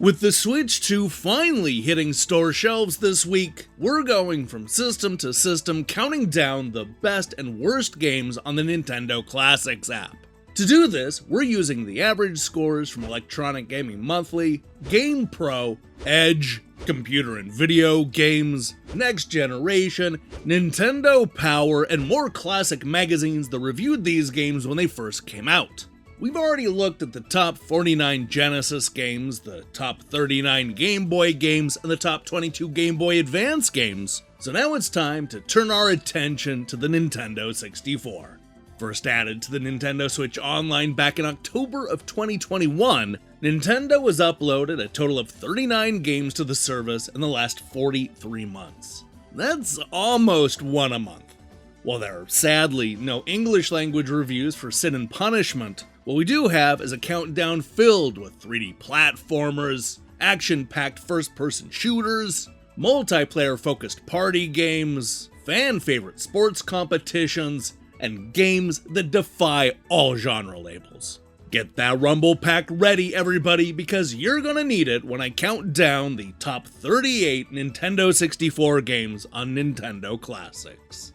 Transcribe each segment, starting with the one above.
With the Switch 2 finally hitting store shelves this week, we're going from system to system counting down the best and worst games on the Nintendo Classics app. To do this, we're using the average scores from Electronic Gaming Monthly, GamePro, Edge, Computer and Video Games, Next Generation, Nintendo Power, and more classic magazines that reviewed these games when they first came out. We've already looked at the top 49 Genesis games, the top 39 Game Boy games, and the top 22 Game Boy Advance games, so now it's time to turn our attention to the Nintendo 64. First added to the Nintendo Switch Online back in October of 2021, Nintendo has uploaded a total of 39 games to the service in the last 43 months. That's almost one a month. While there are sadly no English language reviews for Syn Punishment, what we do have is a countdown filled with 3D platformers, action-packed first-person shooters, multiplayer-focused party games, fan-favorite sports competitions, and games that defy all genre labels. Get that rumble pack ready, everybody, because you're gonna need it when I count down the top 38 Nintendo 64 games on Nintendo Classics.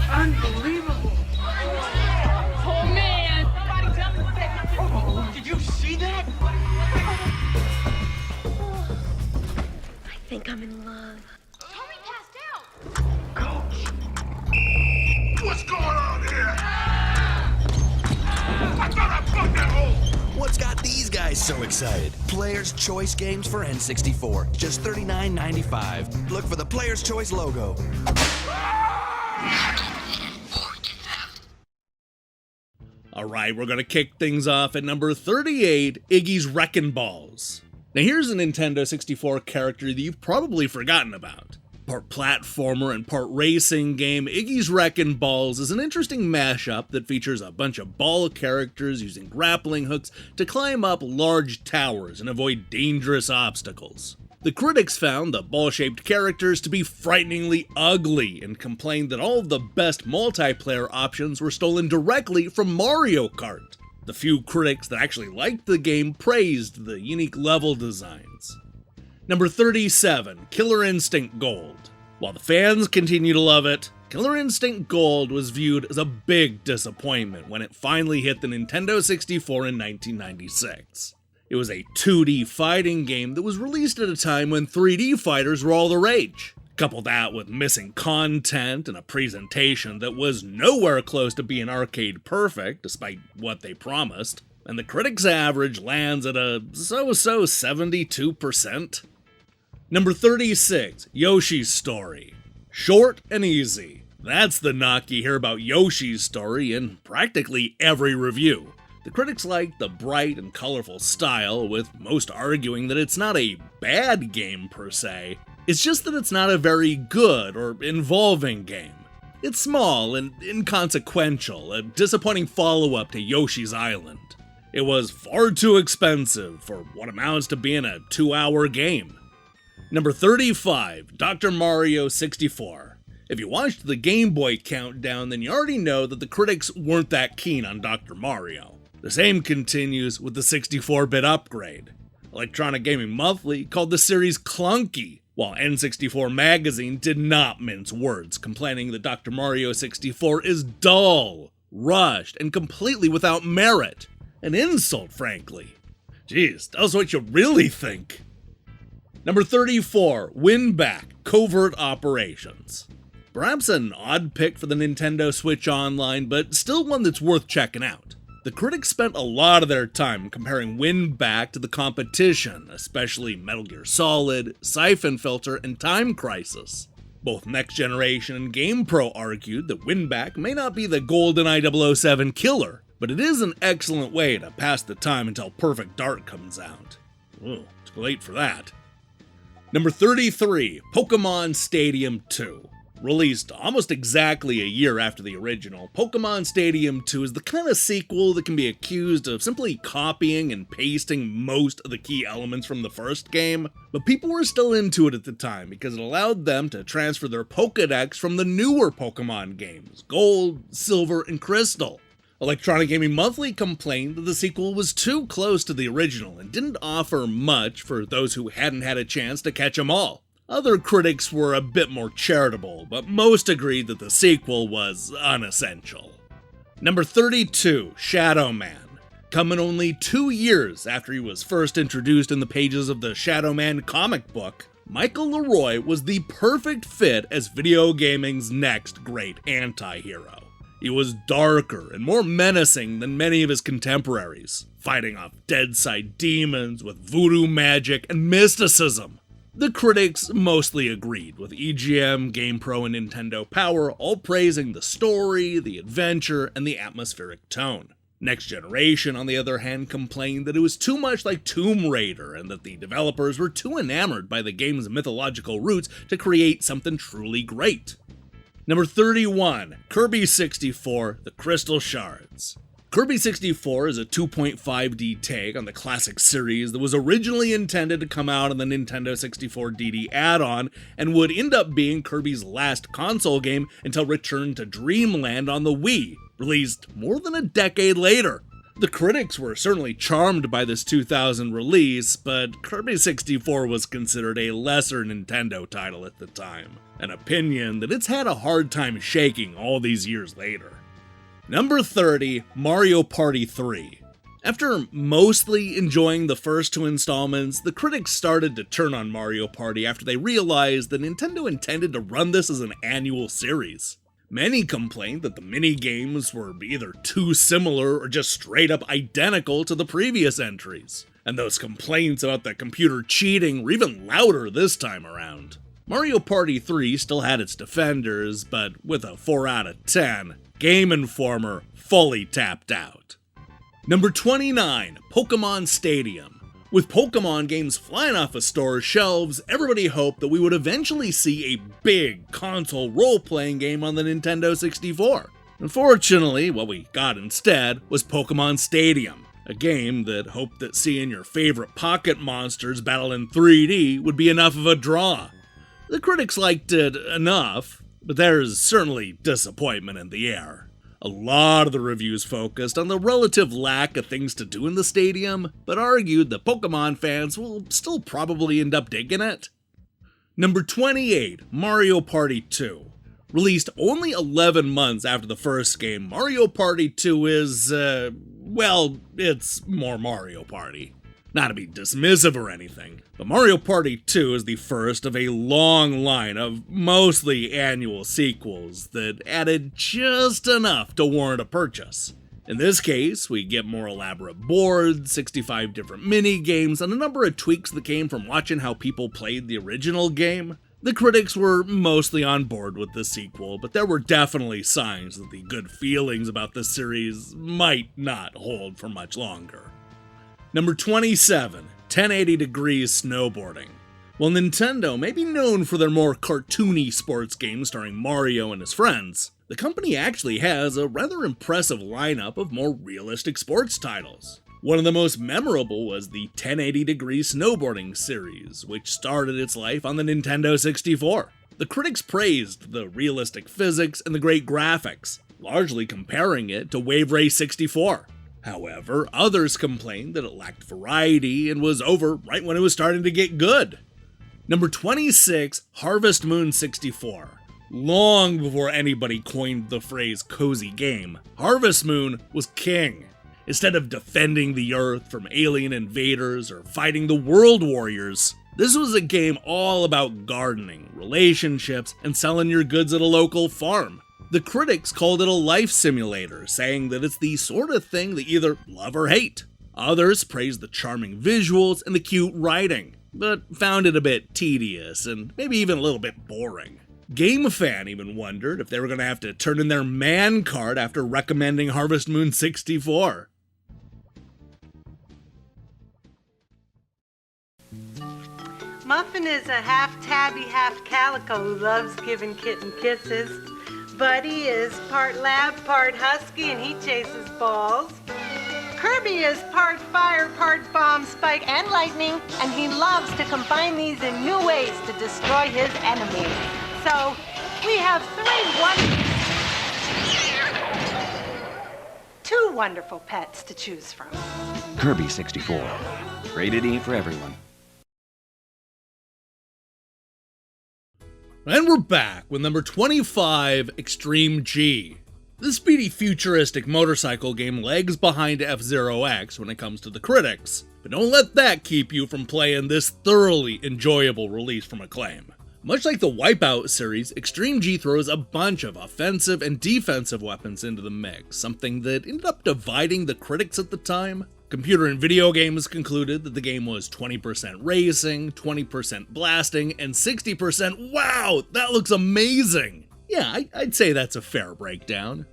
Unbelievable! Oh man! Somebody tell me what that... Oh, did you see that? I think I'm in love. Tommy passed out! Coach! What's going on here? I thought I plugged that hole! What's got these guys so excited? Player's Choice games for N64. Just $39.95. Look for the Player's Choice logo. Alright, we're gonna kick things off at number 38, Iggy's Reckin Balls. Now here's a Nintendo 64 character that you've probably forgotten about. Part platformer and part racing game, Iggy's Reckin Balls is an interesting mashup that features a bunch of ball characters using grappling hooks to climb up large towers and avoid dangerous obstacles. The critics found the ball-shaped characters to be frighteningly ugly and complained that all of the best multiplayer options were stolen directly from Mario Kart. The few critics that actually liked the game praised the unique level designs. Number 37, Killer Instinct Gold. While the fans continue to love it, Killer Instinct Gold was viewed as a big disappointment when it finally hit the Nintendo 64 in 1996. It was a 2D fighting game that was released at a time when 3D fighters were all the rage. Couple that with missing content and a presentation that was nowhere close to being arcade perfect, despite what they promised, and the critics' average lands at a so-so 72%. Number 36, Yoshi's Story. Short and easy. That's the knock you hear about Yoshi's Story in practically every review. The critics liked the bright and colorful style, with most arguing that it's not a bad game per se, it's just that it's not a very good or involving game. It's small and inconsequential, a disappointing follow-up to Yoshi's Island. It was far too expensive for what amounts to being a 2-hour game. Number 35, Dr. Mario 64. If you watched the Game Boy countdown, then you already know that the critics weren't that keen on Dr. Mario. The same continues with the 64-bit upgrade. Electronic Gaming Monthly called the series clunky, while N64 Magazine did not mince words, complaining that Dr. Mario 64 is dull, rushed, and completely without merit. An insult, frankly. Jeez, tell us what you really think. Number 34, WinBack, Covert Operations. Perhaps an odd pick for the Nintendo Switch Online, but still one that's worth checking out. The critics spent a lot of their time comparing WinBack to the competition, especially Metal Gear Solid, Siphon Filter, and Time Crisis. Both Next Generation and GamePro argued that WinBack may not be the GoldenEye 007 killer, but it is an excellent way to pass the time until Perfect Dark comes out. Ooh, too late for that. Number 33, Pokémon Stadium 2. Released almost exactly a year after the original, Pokémon Stadium 2 is the kind of sequel that can be accused of simply copying and pasting most of the key elements from the first game, but people were still into it at the time because it allowed them to transfer their Pokédex from the newer Pokémon games, Gold, Silver, and Crystal. Electronic Gaming Monthly complained that the sequel was too close to the original and didn't offer much for those who hadn't had a chance to catch them all. Other critics were a bit more charitable, but most agreed that the sequel was unessential. Number 32, Shadow Man. Coming only 2 years after he was first introduced in the pages of the Shadow Man comic book, Michael Leroy was the perfect fit as video gaming's next great anti-hero. He was darker and more menacing than many of his contemporaries, fighting off dead-side demons with voodoo magic and mysticism. The critics mostly agreed, with EGM, GamePro, and Nintendo Power all praising the story, the adventure, and the atmospheric tone. Next Generation, on the other hand, complained that it was too much like Tomb Raider and that the developers were too enamored by the game's mythological roots to create something truly great. Number 31, Kirby 64, The Crystal Shards. Kirby 64 is a 2.5D take on the classic series that was originally intended to come out on the Nintendo 64 DD add-on and would end up being Kirby's last console game until Return to Dreamland on the Wii, released more than a decade later. The critics were certainly charmed by this 2000 release, but Kirby 64 was considered a lesser Nintendo title at the time, an opinion that it's had a hard time shaking all these years later. Number 30, Mario Party 3. After mostly enjoying the first two installments, the critics started to turn on Mario Party after they realized that Nintendo intended to run this as an annual series. Many complained that the mini-games were either too similar or just straight up identical to the previous entries, and those complaints about the computer cheating were even louder this time around. Mario Party 3 still had its defenders, but with a 4 out of 10, Game Informer fully tapped out. Number 29, Pokémon Stadium. With Pokémon games flying off of store shelves, everybody hoped that we would eventually see a big console role-playing game on the Nintendo 64. Unfortunately, what we got instead was Pokémon Stadium, a game that hoped that seeing your favorite pocket monsters battle in 3D would be enough of a draw. The critics liked it enough, but there's certainly disappointment in the air. A lot of the reviews focused on the relative lack of things to do in the stadium, but argued that Pokemon fans will still probably end up digging it. Number 28, Mario Party 2. Released only 11 months after the first game, Mario Party 2 is, it's more Mario Party. Not to be dismissive or anything, but Mario Party 2 is the first of a long line of mostly annual sequels that added just enough to warrant a purchase. In this case, we get more elaborate boards, 65 different mini-games, and a number of tweaks that came from watching how people played the original game. The critics were mostly on board with the sequel, but there were definitely signs that the good feelings about the series might not hold for much longer. Number 27, 1080 Degrees Snowboarding. While Nintendo may be known for their more cartoony sports games starring Mario and his friends, the company actually has a rather impressive lineup of more realistic sports titles. One of the most memorable was the 1080 Degrees Snowboarding series, which started its life on the Nintendo 64. The critics praised the realistic physics and the great graphics, largely comparing it to Wave Race 64. However, others complained that it lacked variety and was over right when it was starting to get good. Number 26, Harvest Moon 64. Long before anybody coined the phrase cozy game, Harvest Moon was king. Instead of defending the Earth from alien invaders or fighting the World Warriors, this was a game all about gardening, relationships, and selling your goods at a local farm. The critics called it a life simulator, saying that it's the sort of thing that you either love or hate. Others praised the charming visuals and the cute writing, but found it a bit tedious and maybe even a little bit boring. GameFan even wondered if they were going to have to turn in their man card after recommending Harvest Moon 64. Muffin is a half tabby, half calico who loves giving kitten kisses. Buddy is part lab, part husky, and he chases balls. Kirby is part fire, part bomb, spike, and lightning, and he loves to combine these in new ways to destroy his enemies. So, we have two wonderful pets to choose from. Kirby 64. Rated E for everyone. And we're back with number 25, Extreme G. This speedy futuristic motorcycle game lags behind F-Zero X when it comes to the critics, but don't let that keep you from playing this thoroughly enjoyable release from Acclaim. Much like the Wipeout series, Extreme G throws a bunch of offensive and defensive weapons into the mix, something that ended up dividing the critics at the time. Computer and Video Games concluded that the game was 20% racing, 20% blasting, and 60% wow, that looks amazing! Yeah, I'd say that's a fair breakdown.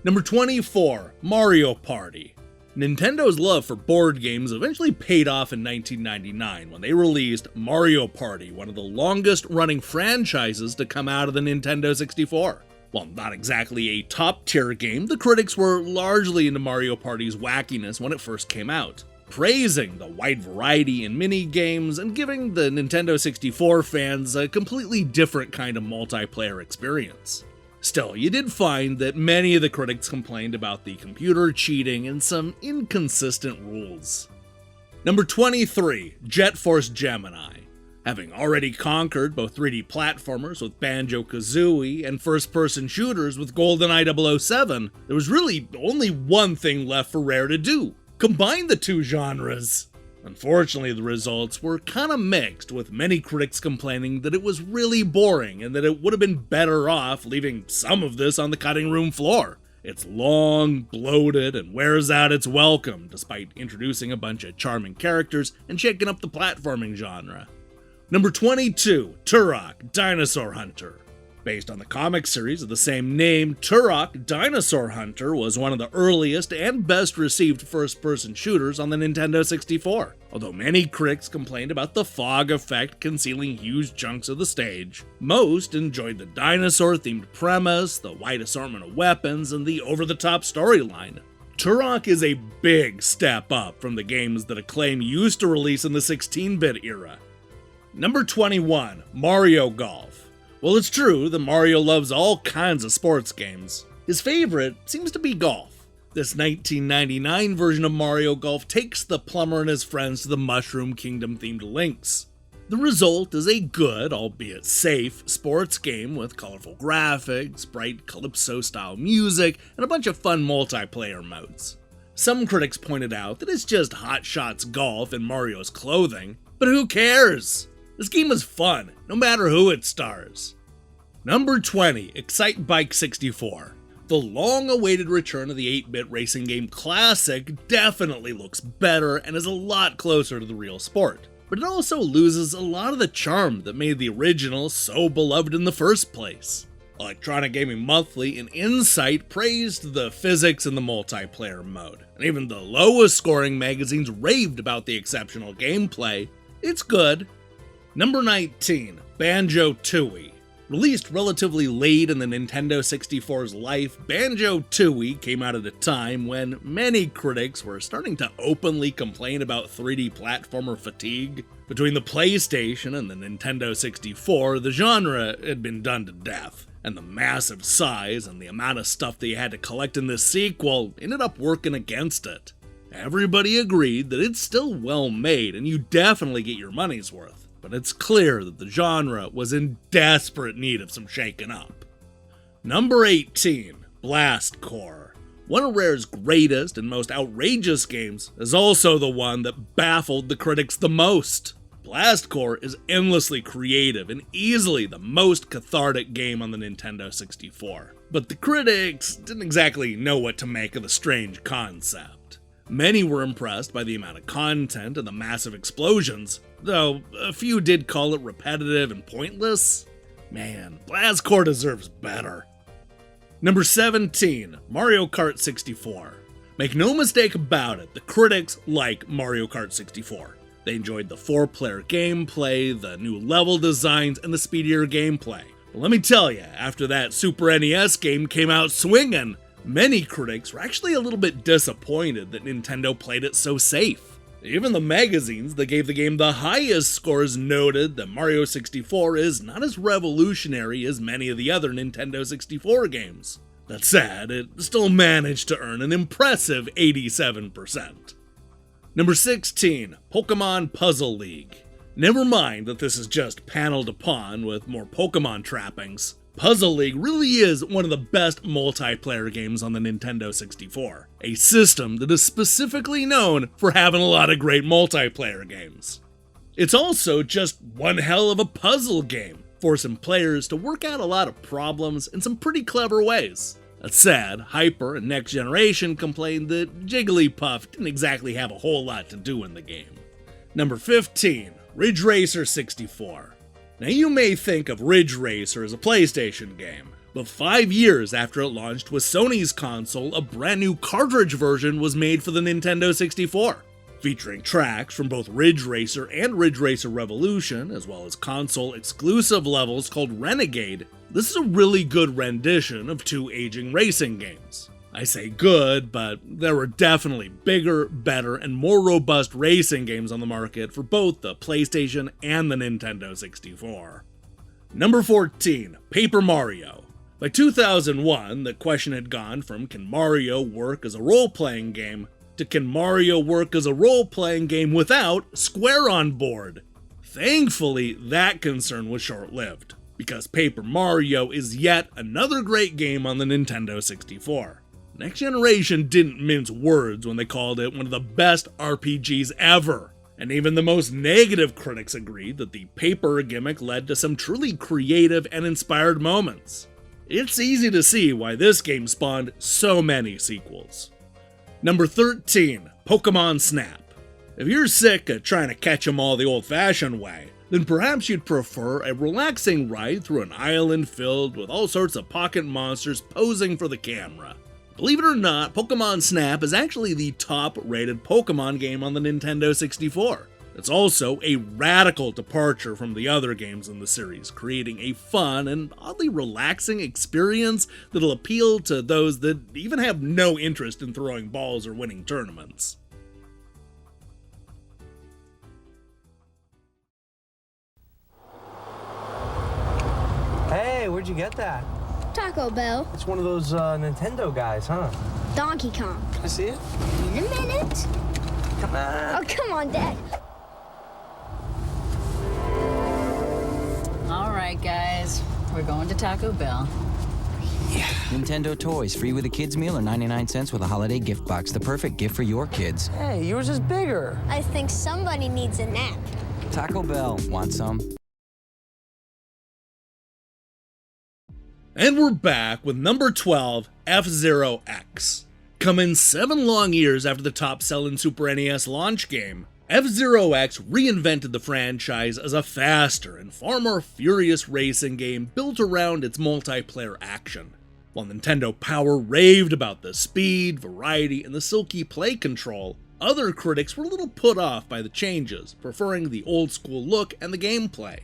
Number 24, Mario Party. Nintendo's love for board games eventually paid off in 1999 when they released Mario Party, one of the longest running franchises to come out of the Nintendo 64. While not exactly a top-tier game, the critics were largely into Mario Party's wackiness when it first came out, praising the wide variety in mini-games and giving the Nintendo 64 fans a completely different kind of multiplayer experience. Still, you did find that many of the critics complained about the computer cheating and some inconsistent rules. Number 23, Jet Force Gemini. Having already conquered both 3D platformers with Banjo-Kazooie and first-person shooters with GoldenEye 007, there was really only one thing left for Rare to do: combine the two genres. Unfortunately, the results were kinda mixed, with many critics complaining that it was really boring and that it would have been better off leaving some of this on the cutting room floor. It's long, bloated, and wears out its welcome, despite introducing a bunch of charming characters and shaking up the platforming genre. Number 22, Turok, Dinosaur Hunter. Based on the comic series of the same name, Turok, Dinosaur Hunter was one of the earliest and best received first-person shooters on the Nintendo 64. Although many critics complained about the fog effect concealing huge chunks of the stage, most enjoyed the dinosaur-themed premise, the wide assortment of weapons, and the over-the-top storyline. Turok is a big step up from the games that Acclaim used to release in the 16-bit era. Number 21, Mario Golf. Well, it's true that Mario loves all kinds of sports games. His favorite seems to be golf. This 1999 version of Mario Golf takes the plumber and his friends to the Mushroom Kingdom themed links. The result is a good, albeit safe, sports game with colorful graphics, bright calypso-style music, and a bunch of fun multiplayer modes. Some critics pointed out that it's just Hot Shots golf in Mario's clothing, but who cares? This game is fun, no matter who it stars. Number 20, Excitebike 64. The long-awaited return of the 8-bit racing game classic definitely looks better and is a lot closer to the real sport, but it also loses a lot of the charm that made the original so beloved in the first place. Electronic Gaming Monthly and Insight praised the physics in the multiplayer mode, and even the lowest scoring magazines raved about the exceptional gameplay. It's good. Number 19, Banjo-Tooie. Released relatively late in the Nintendo 64's life, Banjo-Tooie came out at a time when many critics were starting to openly complain about 3D platformer fatigue. Between the PlayStation and the Nintendo 64, the genre had been done to death, and the massive size and the amount of stuff that you had to collect in this sequel ended up working against it. Everybody agreed that it's still well made and you definitely get your money's worth, but it's clear that the genre was in desperate need of some shaking up. Number 18, Blast Corps. One of Rare's greatest and most outrageous games is also the one that baffled the critics the most. Blast Corps is endlessly creative and easily the most cathartic game on the Nintendo 64, but the critics didn't exactly know what to make of the strange concept. Many were impressed by the amount of content and the massive explosions, though a few did call it repetitive and pointless. Man, Blast Corps deserves better. Number 17, Mario Kart 64. Make no mistake about it, the critics like Mario Kart 64. They enjoyed the 4-player gameplay, the new level designs, and the speedier gameplay. But let me tell you, after that Super NES game came out swinging, many critics were actually a little bit disappointed that Nintendo played it so safe. Even the magazines that gave the game the highest scores noted that Mario 64 is not as revolutionary as many of the other Nintendo 64 games. That said, it still managed to earn an impressive 87%. Number 16, Pokémon Puzzle League. Never mind that this is just paneled upon with more Pokémon trappings. Puzzle League really is one of the best multiplayer games on the Nintendo 64, a system that is specifically known for having a lot of great multiplayer games. It's also just one hell of a puzzle game, forcing players to work out a lot of problems in some pretty clever ways. That said, Hyper and Next Generation complained that Jigglypuff didn't exactly have a whole lot to do in the game. Number 15, Ridge Racer 64. Now you may think of Ridge Racer as a PlayStation game, but 5 years after it launched with Sony's console, a brand new cartridge version was made for the Nintendo 64. Featuring tracks from both Ridge Racer and Ridge Racer Revolution, as well as console-exclusive levels called Renegade, this is a really good rendition of two aging racing games. I say good, but there were definitely bigger, better, and more robust racing games on the market for both the PlayStation and the Nintendo 64. Number 14, Paper Mario. By 2001, the question had gone from can Mario work as a role-playing game to can Mario work as a role-playing game without Square on board? Thankfully, that concern was short-lived, because Paper Mario is yet another great game on the Nintendo 64. Next Generation didn't mince words when they called it one of the best RPGs ever, and even the most negative critics agreed that the paper gimmick led to some truly creative and inspired moments. It's easy to see why this game spawned so many sequels. Number 13, Pokémon Snap. If you're sick of trying to catch 'em all the old-fashioned way, then perhaps you'd prefer a relaxing ride through an island filled with all sorts of pocket monsters posing for the camera. Believe it or not, Pokémon Snap is actually the top-rated Pokémon game on the Nintendo 64. It's also a radical departure from the other games in the series, creating a fun and oddly relaxing experience that'll appeal to those that even have no interest in throwing balls or winning tournaments. Hey, where'd you get that? Taco Bell. It's one of those Nintendo guys, huh? Donkey Kong. Can I see it? In a minute. Come on. Oh, come on, Dad. All right, guys. We're going to Taco Bell. Nintendo toys, free with a kid's meal or 99 cents with a holiday gift box. The perfect gift for your kids. Hey, yours is bigger. I think somebody needs a nap. Taco Bell, want some? And we're back with number 12, F-Zero X. Coming 7 long years after the top-selling Super NES launch game, F-Zero X reinvented the franchise as a faster and far more furious racing game built around its multiplayer action. While Nintendo Power raved about the speed, variety, and the silky play control, other critics were a little put off by the changes, preferring the old-school look and the gameplay.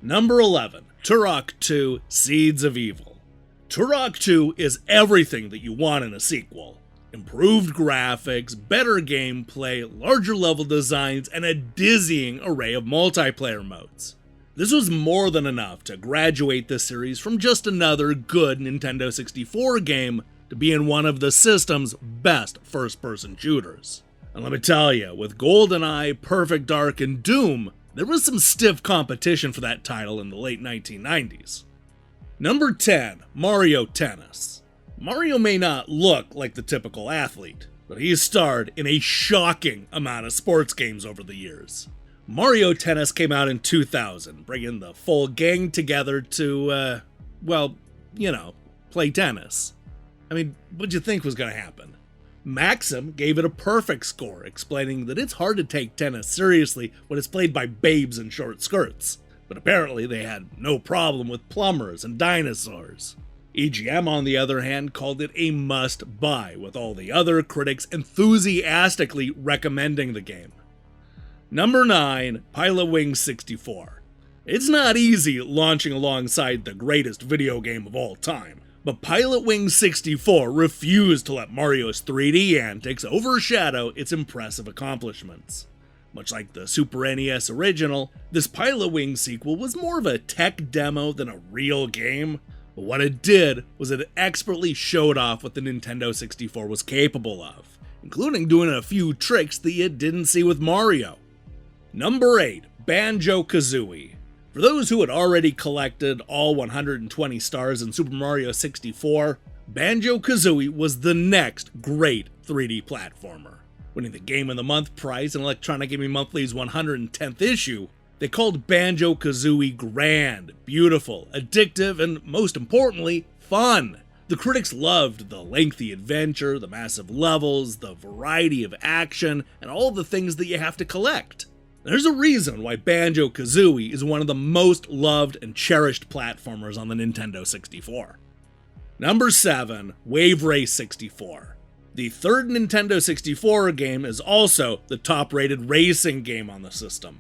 Number 11, Turok 2: Seeds of Evil. Turok 2 is everything that you want in a sequel. Improved graphics, better gameplay, larger level designs, and a dizzying array of multiplayer modes. This was more than enough to graduate this series from just another good Nintendo 64 game to being one of the system's best first-person shooters. And let me tell you, with GoldenEye, Perfect Dark, and Doom, there was some stiff competition for that title in the late 1990s. Number 10, Mario Tennis. Mario may not look like the typical athlete, but he's starred in a shocking amount of sports games over the years. Mario Tennis came out in 2000, bringing the full gang together to, play tennis. I mean, what'd you think was gonna happen? Maxim gave it a perfect score, explaining that it's hard to take tennis seriously when it's played by babes in short skirts. But apparently they had no problem with plumbers and dinosaurs. EGM, on the other hand, called it a must-buy, with all the other critics enthusiastically recommending the game. Number 9, Pilotwings 64. It's not easy launching alongside the greatest video game of all time, but Pilotwings 64 refused to let Mario's 3D antics overshadow its impressive accomplishments. Much like the Super NES original, this Pilotwings sequel was more of a tech demo than a real game, but what it did was it expertly showed off what the Nintendo 64 was capable of, including doing a few tricks that you didn't see with Mario. Number 8, Banjo-Kazooie. For those who had already collected all 120 stars in Super Mario 64, Banjo-Kazooie was the next great 3D platformer. Winning the Game of the Month prize in Electronic Gaming Monthly's 110th issue, they called Banjo-Kazooie grand, beautiful, addictive, and most importantly, fun. The critics loved the lengthy adventure, the massive levels, the variety of action, and all the things that you have to collect. There's a reason why Banjo-Kazooie is one of the most loved and cherished platformers on the Nintendo 64. Number 7, Wave Race 64. The third Nintendo 64 game is also the top-rated racing game on the system.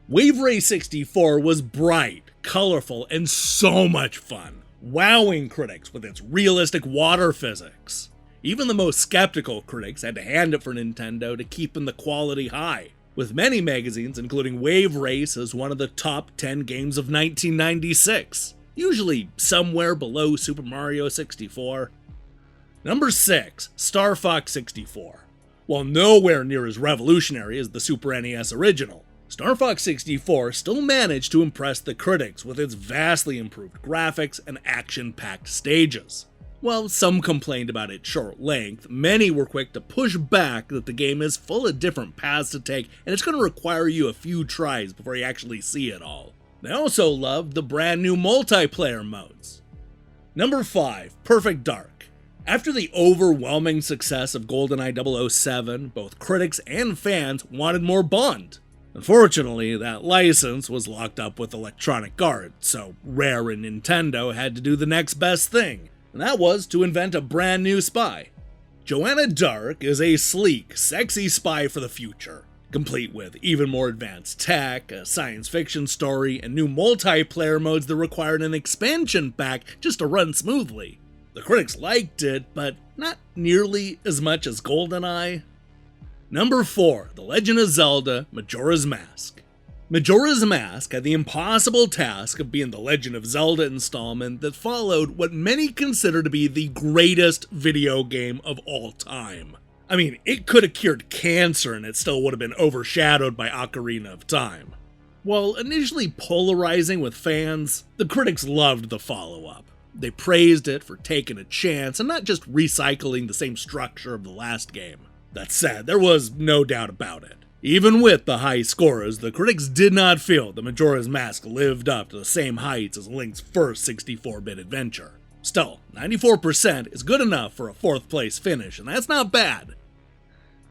Wave Race 64 was bright, colorful, and so much fun, wowing critics with its realistic water physics. Even the most skeptical critics had to hand it for Nintendo to keep the quality high, with many magazines including Wave Race as one of the top 10 games of 1996, usually somewhere below Super Mario 64. Number 6, Star Fox 64. While nowhere near as revolutionary as the Super NES original, Star Fox 64 still managed to impress the critics with its vastly improved graphics and action-packed stages. While some complained about its short length, many were quick to push back that the game is full of different paths to take and it's going to require you a few tries before you actually see it all. They also loved the brand new multiplayer modes. Number 5, Perfect Dark. After the overwhelming success of GoldenEye 007, both critics and fans wanted more Bond. Unfortunately, that license was locked up with Electronic Arts, so Rare and Nintendo had to do the next best thing, and that was to invent a brand new spy. Joanna Dark is a sleek, sexy spy for the future, complete with even more advanced tech, a science fiction story, and new multiplayer modes that required an expansion pack just to run smoothly. The critics liked it, but not nearly as much as GoldenEye. Number 4, The Legend of Zelda: Majora's Mask. Majora's Mask had the impossible task of being the Legend of Zelda installment that followed what many consider to be the greatest video game of all time. I mean, it could have cured cancer and it still would have been overshadowed by Ocarina of Time. While initially polarizing with fans, the critics loved the follow-up. They praised it for taking a chance and not just recycling the same structure of the last game. That said, there was no doubt about it. Even with the high scores, the critics did not feel that Majora's Mask lived up to the same heights as Link's first 64-bit adventure. Still, 94% is good enough for a 4th place finish, and that's not bad.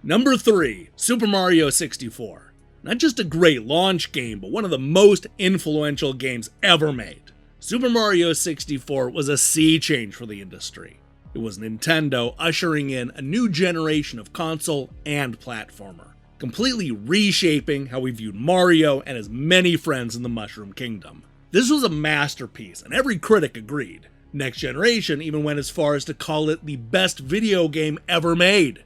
Number 3, Super Mario 64. Not just a great launch game, but one of the most influential games ever made. Super Mario 64 was a sea change for the industry. It was Nintendo ushering in a new generation of console and platformer, completely reshaping how we viewed Mario and his many friends in the Mushroom Kingdom. This was a masterpiece, and every critic agreed. Next Generation even went as far as to call it the best video game ever made.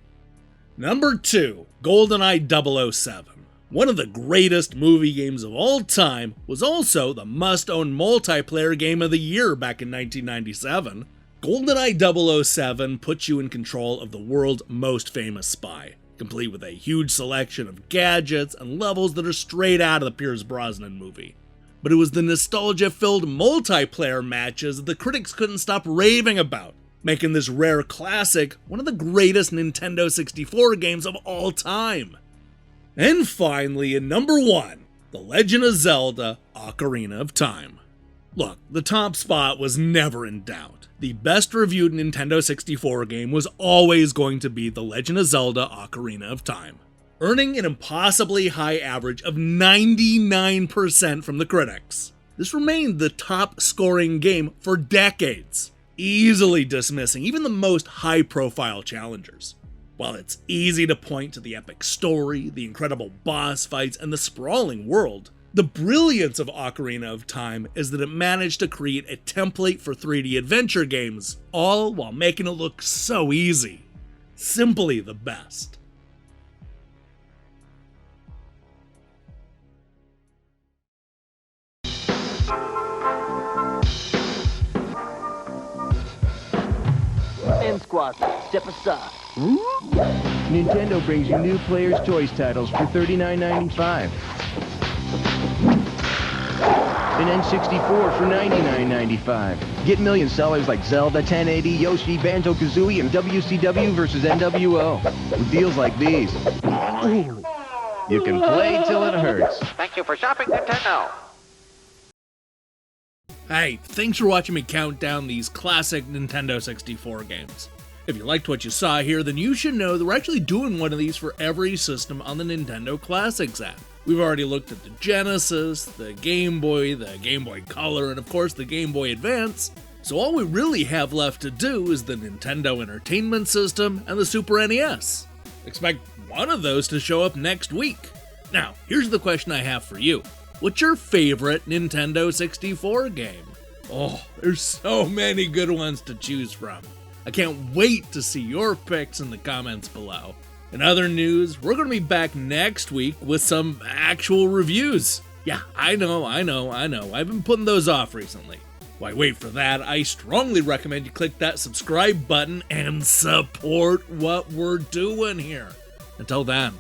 Number 2, GoldenEye 007. One of the greatest movie games of all time was also the must-own multiplayer game of the year back in 1997. GoldenEye 007 puts you in control of the world's most famous spy, complete with a huge selection of gadgets and levels that are straight out of the Pierce Brosnan movie. But it was the nostalgia-filled multiplayer matches that the critics couldn't stop raving about, making this rare classic one of the greatest Nintendo 64 games of all time. And finally, in number 1, The Legend of Zelda: Ocarina of Time. Look, the top spot was never in doubt. The best reviewed Nintendo 64 game was always going to be The Legend of Zelda: Ocarina of Time, earning an impossibly high average of 99% from the critics. This remained the top scoring game for decades, easily dismissing even the most high-profile challengers. While it's easy to point to the epic story, the incredible boss fights, and the sprawling world, the brilliance of Ocarina of Time is that it managed to create a template for 3D adventure games, all while making it look so easy. Simply the best. M Squad, step aside. Nintendo brings you new Player's Choice titles for $39.95. And N64 for $99.95. Get million sellers like Zelda, 1080, Yoshi, Banjo-Kazooie, and WCW vs. NWO. With deals like these, you can play till it hurts. Thank you for shopping Nintendo. Hey, thanks for watching me count down these classic Nintendo 64 games. If you liked what you saw here, then you should know that we're actually doing one of these for every system on the Nintendo Classics app. We've already looked at the Genesis, the Game Boy Color, and of course the Game Boy Advance, so all we really have left to do is the Nintendo Entertainment System and the Super NES. Expect one of those to show up next week. Now, here's the question I have for you. What's your favorite Nintendo 64 game? Oh, there's so many good ones to choose from. I can't wait to see your picks in the comments below. In other news, we're going to be back next week with some actual reviews. Yeah, I know, I've been putting those off recently. Why wait for that? I strongly recommend you click that subscribe button and support what we're doing here. Until then,